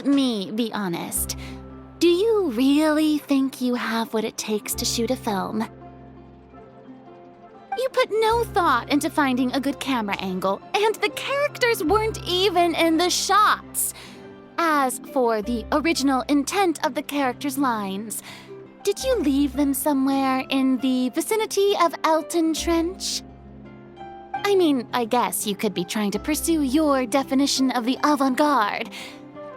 Let me be honest. Do you really think you have what it takes to shoot a film? You put no thought into finding a good camera angle, and the characters weren't even in the shots. As for the original intent of the characters' lines, did you leave them somewhere in the vicinity of Elton Trench? I mean, I guess you could be trying to pursue your definition of the avant-garde.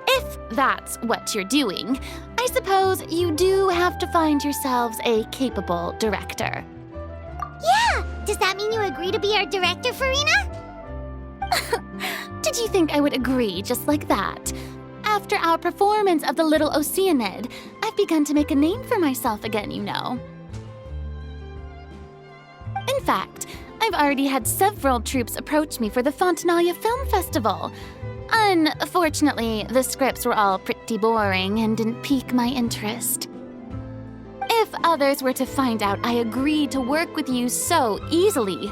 If that's what you're doing, I suppose you do have to find yourselves a capable director. Yeah! Does that mean you agree to be our director, Farina? Did you think I would agree just like that? After our performance of the Little Oceanid, I've begun to make a name for myself again, you know. In fact, I've already had several troupes approach me for the Fontanalia Film Festival. Unfortunately, the scripts were all pretty boring and didn't pique my interest. If others were to find out I agreed to work with you so easily,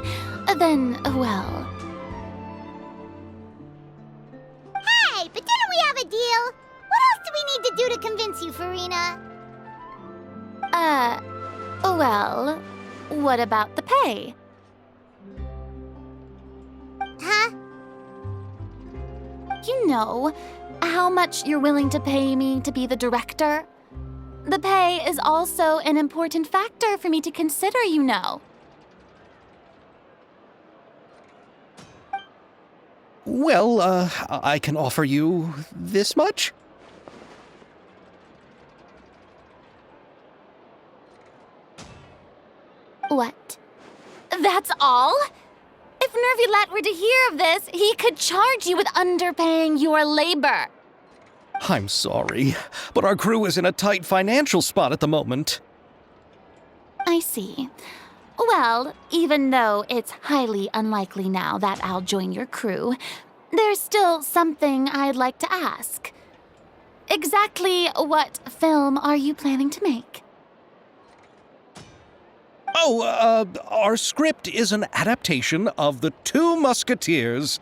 then, well... Hey, but didn't we have a deal? What else do we need to do to convince you, Farina? Well, what about the pay? Huh? You know, how much you're willing to pay me to be the director? The pay is also an important factor for me to consider, you know. Well, I can offer you this much? What? That's all? If Nervulet were to hear of this, he could charge you with underpaying your labor. I'm sorry, but our crew is in a tight financial spot at the moment. I see. Well, even though it's highly unlikely now that I'll join your crew, there's still something I'd like to ask. Exactly what film are you planning to make? Oh, our script is an adaptation of The Two Musketeers.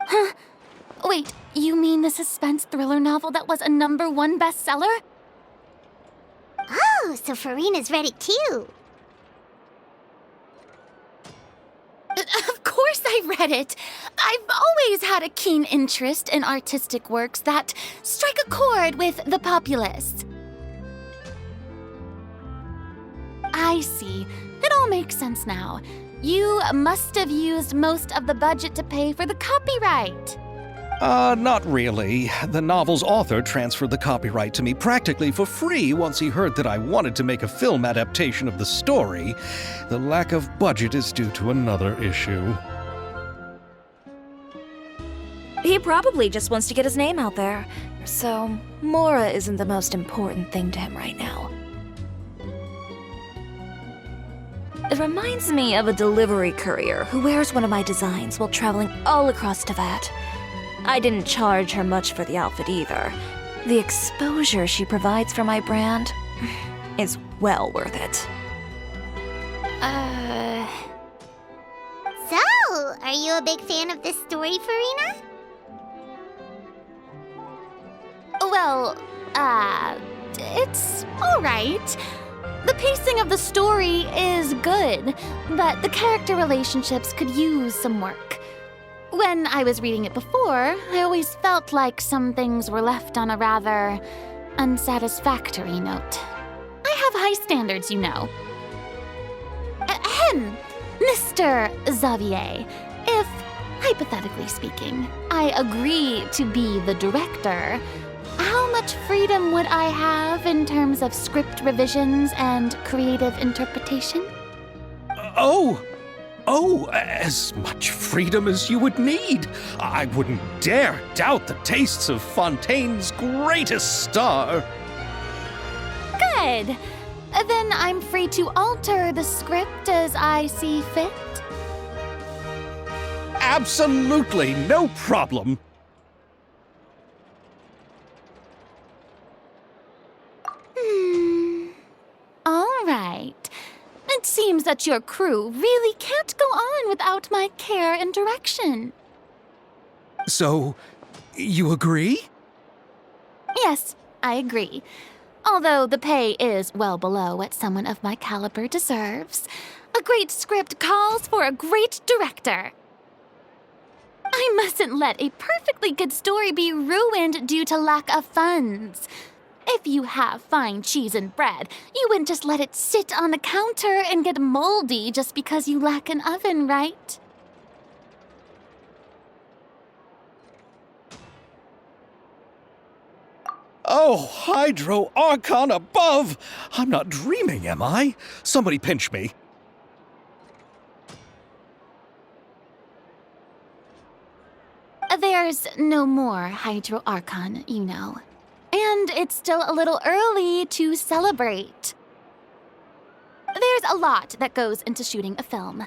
Huh? Wait, you mean the suspense thriller novel that was a #1 bestseller? Oh, so Farina's read it too. Of course I read it. I've always had a keen interest in artistic works that strike a chord with the populace. I see. It all makes sense now. You must have used most of the budget to pay for the copyright. Not really. The novel's author transferred the copyright to me practically for free once he heard that I wanted to make a film adaptation of the story. The lack of budget is due to another issue. He probably just wants to get his name out there. So, Mora isn't the most important thing to him right now. It reminds me of a delivery courier who wears one of my designs while traveling all across Teyvat. I didn't charge her much for the outfit either. The exposure she provides for my brand is well worth it. So, are you a big fan of this story, Farina? Well, it's all right. The pacing of the story is good, but the character relationships could use some work. When I was reading it before, I always felt like some things were left on a rather unsatisfactory note. I have high standards, you know. Ahem, Mr. Xavier, if, hypothetically speaking, I agree to be the director, how much freedom would I have in terms of script revisions and creative interpretation? Oh, as much freedom as you would need. I wouldn't dare doubt the tastes of Fontaine's greatest star. Good. Then I'm free to alter the script as I see fit. Absolutely, no problem. All right. It seems that your crew really can't go on without my care and direction. So, You agree? Yes, I agree. Although the pay is well below what someone of my caliber deserves. A great script calls for a great director. I mustn't let a perfectly good story be ruined due to lack of funds. If you have fine cheese and bread, you wouldn't just let it sit on the counter and get moldy just because you lack an oven, right? Oh, Hydro Archon above! I'm not dreaming, am I? Somebody pinch me. There's no more Hydro Archon, you know. And it's still a little early to celebrate. There's a lot that goes into shooting a film.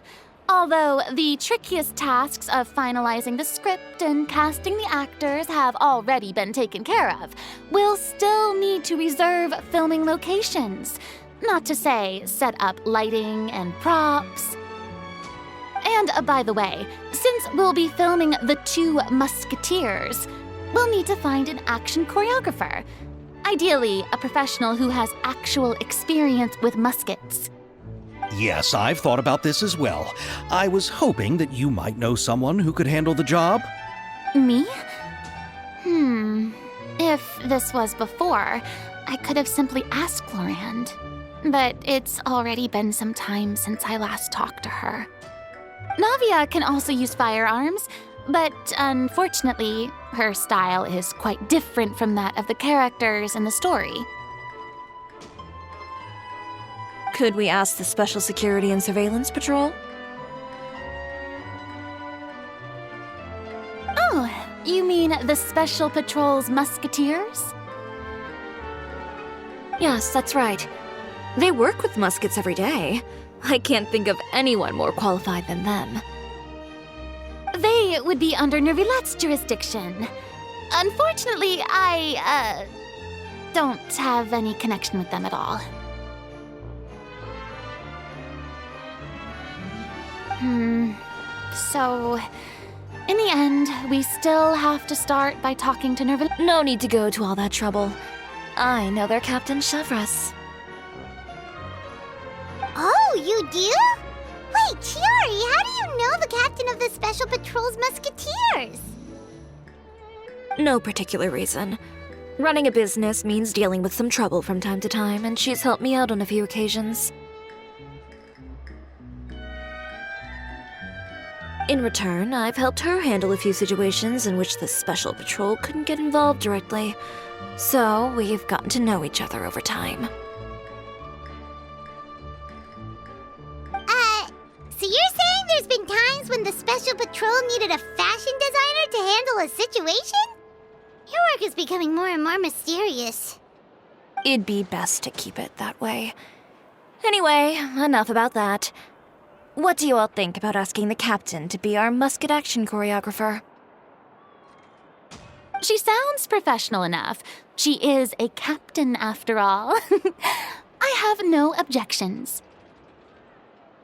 Although the trickiest tasks of finalizing the script and casting the actors have already been taken care of, we'll still need to reserve filming locations. Not to say set up lighting and props. And by the way, since we'll be filming The Two Musketeers, we'll need to find an action choreographer. Ideally, a professional who has actual experience with muskets. Yes, I've thought about this as well. I was hoping that you might know someone who could handle the job. Me? If this was before, I could have simply asked Florand. But it's already been some time since I last talked to her. Navia can also use firearms, but unfortunately, her style is quite different from that of the characters in the story. Could we ask the Special Security and Surveillance Patrol? Oh, you mean the Special Patrol's Musketeers? Yes, that's right. They work with muskets every day. I can't think of anyone more qualified than them. They would be under Nervilette's jurisdiction. Unfortunately, I, don't have any connection with them at all. So, in the end, we still have to start by talking to Nervilette. No need to go to all that trouble. I know their Captain Chevres. Oh, you do? Wait, Chiori, how do you know the captain of the Special Patrol's Musketeers? No particular reason. Running a business means dealing with some trouble from time to time, and she's helped me out on a few occasions. In return, I've helped her handle a few situations in which the Special Patrol couldn't get involved directly. So, we've gotten to know each other over time. So you're saying there's been times when the Special Patrol needed a fashion designer to handle a situation? Your work is becoming more and more mysterious. It'd be best to keep it that way. Anyway, enough about that. What do you all think about asking the captain to be our musket action choreographer? She sounds professional enough. She is a captain, after all. I have no objections.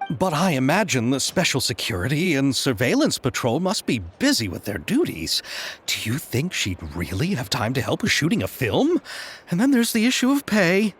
But I imagine the Special Security and Surveillance Patrol must be busy with their duties. Do you think she'd really have time to help with shooting a film? And then there's the issue of pay.